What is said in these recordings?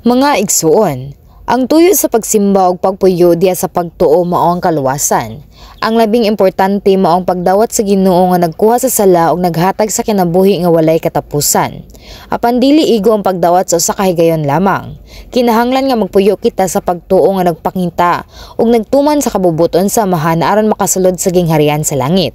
Mga igsuon, ang tuyo sa pagsimba o pagpuyo diya sa pagtuo mao ang kaluwasan. Ang labing importante mao ang pagdawat sa Ginoo nga nagkuha sa sala ug naghatag sa kinabuhi nga walay katapusan. Apan dili igo ang pagdawat sa usa ka higayon lamang. Kinahanglan nga magpuyo kita sa pagtuo nga nagpakita ug nagtuman sa kabubuton sa Amahan aron makasulod sa gingharian sa langit.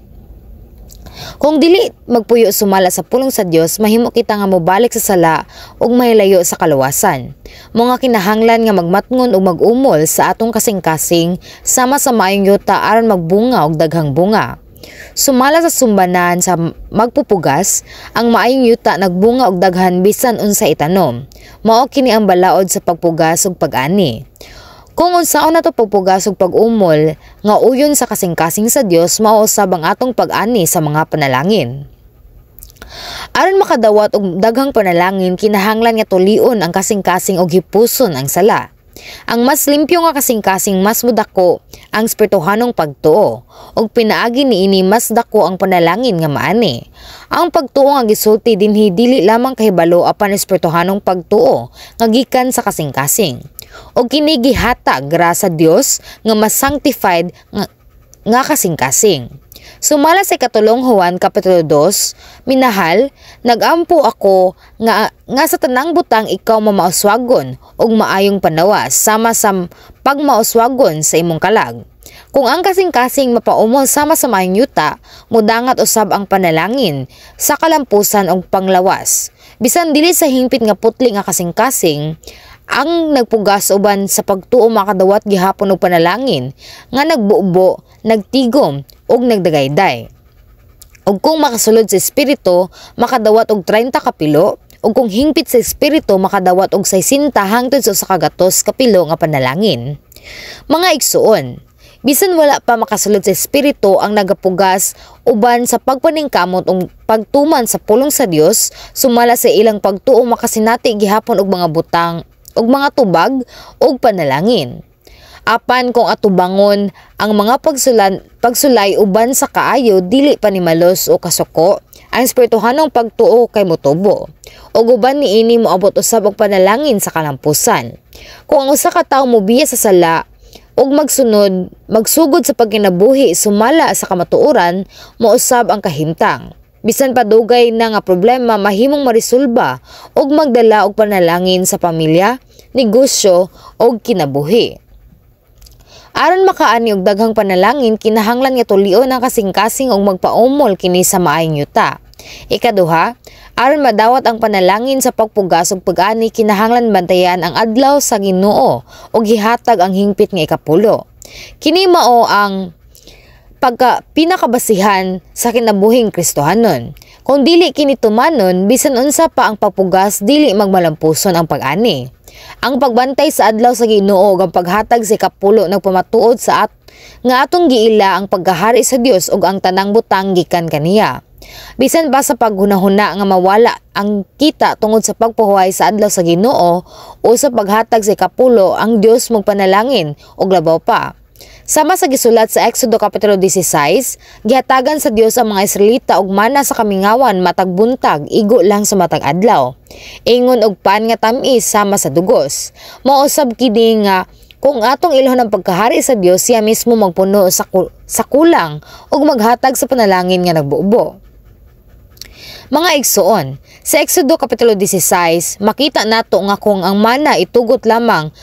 Kung dili magpuyo sumala sa pulong sa Dios, mahimo kita nga mobalik sa sala ug mahilayo sa kaluwasan. Mga kinahanglan nga magmatngon ug mag-umol sa atong kasing-kasing sama sa maayong yuta aron magbunga og daghang bunga. Sumala sa sumbanan sa magpupugas, ang maayong yuta nagbunga og daghan bisan unsa itanom. Mao kini ang balaod sa pagpugas ug pag-ani. Kung unsaon nato pagpugas ug pag-umol nga uyon sa kasing-kasing sa Dios, mao usab ang atong pag-ani sa mga panalangin. Aron makadawat og daghang panalangin, kinahanglan nga tulion ang kasing-kasing og hipuson ang sala. Ang mas limpyo nga kasing-kasing mas mudako ang espirituhanong pagtuo ug pinaagi niini mas dako ang panalangin nga maani. Ang pagtuo nga gisulti dinhi dili lamang kahibalo apan espirituhanong pagtuo nga gikan sa kasing-kasing. O kini gihatag ra sa Dios nga mas sanctified nga kasing-kasing. Sumala sa ikatulong Juan Kapitulo 2, minahal, nagampo ako nga sa tanang butang ikaw mamauswagon ug maayong panawas sama sa pagmauswagon sa imong kalag. Kung ang kasing-kasing mapaumol sama sa maayong yuta, mudangat usab ang panalangin sa kalampusan ug panglawas. Bisan dili sa hingpit nga putli nga kasing-kasing, ang nagpugas uban sa pagtuo makadawat gihapon og panalangin nga nagbuubo, nagtigom ug nagdagayday. Ug kung makasulod sa espiritu, makadawat og 30 kapilo, ug kung hingpit sa espiritu makadawat og 60 hangtod sa 100 kapilo nga panalangin. Mga igsuon, bisan wala pa makasulod sa espiritu ang nagapugas uban sa pagpaningkamot ug pagtuman sa pulong sa Dios, sumala sa ilang pagtuo makasinati gihapon og mga butang ug mga tubag ug panalangin. Apan kung atubangon ang mga pagsulay uban sa kaayo dili pa ni malos o kasuko, ang espirituhanong pagtuo kay motubo. Ug uban niini moabot usab og panalangin sa kalampusan. Kung ang usa ka tawo mobiya sa sala ug magsugod sa pagkinabuhi sumala sa kamatuoran, mousab ang kahimtang. Bisan pa dugay na nga problema mahimong marisolba ug magdala og panalangin sa pamilya, negosyo ug kinabuhi. Aron makaani og daghang panalangin, kinahanglan nga tulion ang kasing-kasing ug magpaumol kini sa maayong yuta. Ikaduha, aron madawat ang panalangin sa pagpugas ug pag-ani, kinahanglan bantayan ang adlaw sa Ginoo ug gihatag ang hingpit nga ikapulo. Kini mao ang pinakabasihan sa kinabuhing Kristohanon. Kung dili kini tumanon, bisan unsa pa ang pagpugas dili magmalampuson ang pag-ani. Ang pagbantay sa adlaw sa Ginoo ug ang paghatag sa ikapulo nagpamatuod sa nga atong giila ang pagkahari sa Dios ug ang tanang butang gikan kaniya. Bisan ba sa paghunahuna nga mawala ang kita tungod sa pagpahuway sa adlaw sa Ginoo o sa paghatag sa ikapulo, ang Dios magpanalangin og labaw pa. Sama sa gisulat sa Exodo Kapitulo 16, gihatagan sa Dios ang mga Israelita og mana sa kamingawan matag buntag, igo lang sa matag adlaw. Ingon og pan nga tamis sama sa dugos. Mausab kini nga kung atong ilhon ang pagkahari sa Dios, siya mismo magpuno sa kulang ug maghatag sa panalangin nga nagbuubo. Mga igsuon, sa Exodo Kapitulo 16, makita nato nga kung ang mana itugot lamang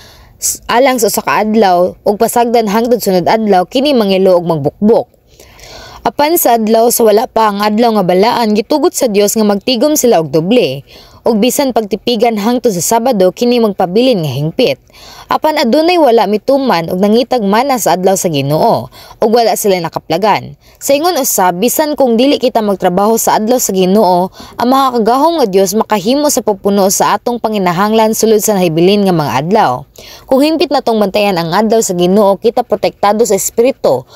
alang sa usa ka adlaw ug pasagdan hangtod sunod adlaw, kini mangilo og magbukbok. Apan sa adlaw sa wala pa ang adlaw nga balaan, gitugot sa Dios nga magtigom sila og doble. Ug bisan pagtipigan hangtod sa Sabado, kini magpabilin nga hingpit. Apan adunay wala mituman ug nangitag mana sa adlaw sa Ginoo ug wala sila nakaplagan. Sa ingon usab, bisan kung dili kita magtrabaho sa adlaw sa Ginoo, ang makakagahom nga Dios makahimo sa pagpuno sa atong panginahanglan sulod sa nahibilin nga mga adlaw. Kung hingpit natong bantayan ang adlaw sa Ginoo, kita protektado sa espiritu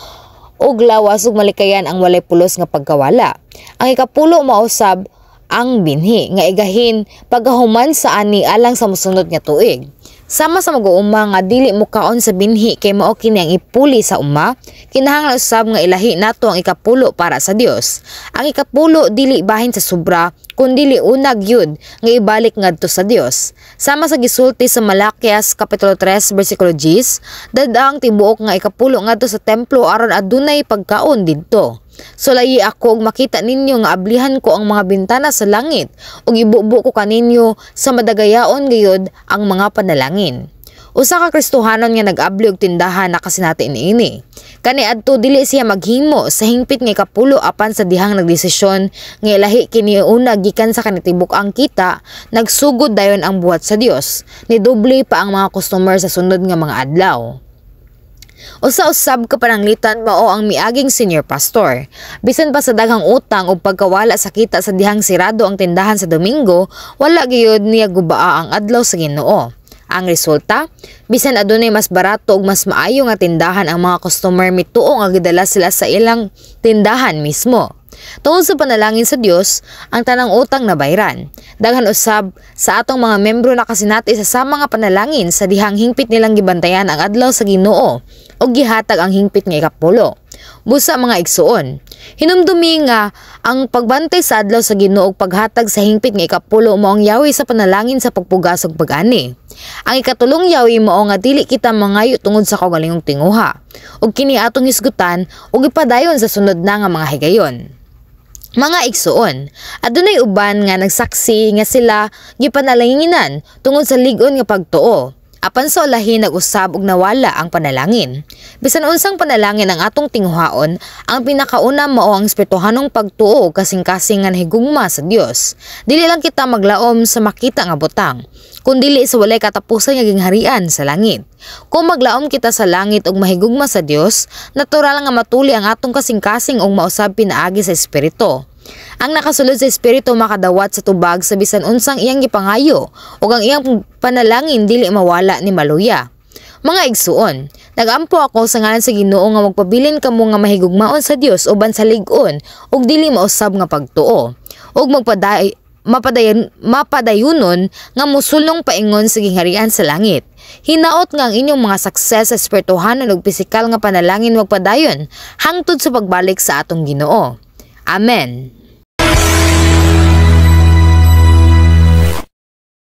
ug lawas ug malikayan ang walay pulos nga pagkawala. Ang ikapulo mausab ang binhi nga igahin pagahuman sa ani alang sa mosunod nga tuig. Sama sa mag-uuma nga dili mo kaon sa binhi kay mao kini ang ipuli sa uma, kinahanglan usab nga ilahi nato ang ikapulo para sa Dios. Ang ikapulo dili bahin sa sobra, kundi unag yun nga ibalik ngadto sa Dios. Sama sa gisulti sa Malakias kapitulo 3 bersikulo 10, dadaang tibuok nga ikapulo ngadto sa templo aron adunay pagkaon didto. Sulayi ako ug makita ninyo nga ablihan ko ang mga bintana sa langit ug ibubo ko kaninyo sa madagayaon gayud ang mga panalangin. Usa ka Kristohanon nga nag-abli og tindahan na kasinati niini. Kaniadto dili siya maghimo sa hingpit nga ikapulo apan sa dihang nagdesisyon nga ilahi kini una gikan sa kanitibuk-ang kita, nagsugod dayon ang buhat sa Dios. Ni doble pa ang mga customer sa sunod nga mga adlaw. Usa-usab ka pananglitan mao ang miaging senior pastor. Bisan pa sa daghang utang o pagkawala sa kita sa dihang sirado ang tindahan sa Domingo, wala gyud niya gubaa ang adlaw sa Ginoo. Ang resulta, bisan adunay mas barato ug mas maayo nga tindahan ang mga customer mituo nga gidala sila sa ilang tindahan mismo. Tungod sa panalangin sa Dios, ang tanang utang nabayran. Daghan usab sa atong mga membro na kasinati sa sama nga panalangin sa dihang hingpit nilang gibantayan ang adlaw sa Ginoo o gihatag ang hingpit nga ikapulo. Busa mga igsuon, hinumdumi nga ang pagbantay sa adlaw sa Ginoo ug paghatag sa hingpit nga ikapulo mao ang yawi sa panalangin sa pagpugas ug pag-ani. Ang ikatulong yawi mao nga dili kita mangayo tungod sa kaugalingong tinguha ug kini atong hisgutan ug ipadayon sa sunod na nga mga higayon. Mga igsuon, adunay uban nga nagsaksi nga sila gipanalanginan tungod sa lig-on nga pagtuo. Apan sa ulahi nag-usab og nawala ang panalangin. Bisan unsang panalangin ang atong tinguhaon, ang pinakauna mao ang espirituhanong pagtuo kasing-kasing nga nahigugma sa Dios. Dili lang kita maglaom sa makita nga butang, kundi sa walay katapusan nga gingharian sa langit. Kung maglaom kita sa langit ug mahigugma sa Dios, natural nga matuli ang atong kasing-kasing ug mausab pinaagi sa espiritu. Ang nakasulod sa espiritu makadawat sa tubag sa bisan unsang iyang gipangayo ug ang iyang panalangin dili mawala ni maluya. Mga igsuon, nagampo ako sa ngalan sa Ginoo nga magpabilin kamo nga mahigugmaon sa Dios uban sa lig-on ug dili mausab nga pagtuo ug mapadayunon nga musulong paingon sa gingharian sa langit. Hinaot nga ang inyong mga sukses sa espirituhanon ug pisikal nga panalangin magpadayon hangtod sa pagbalik sa atong Ginoo. Amen.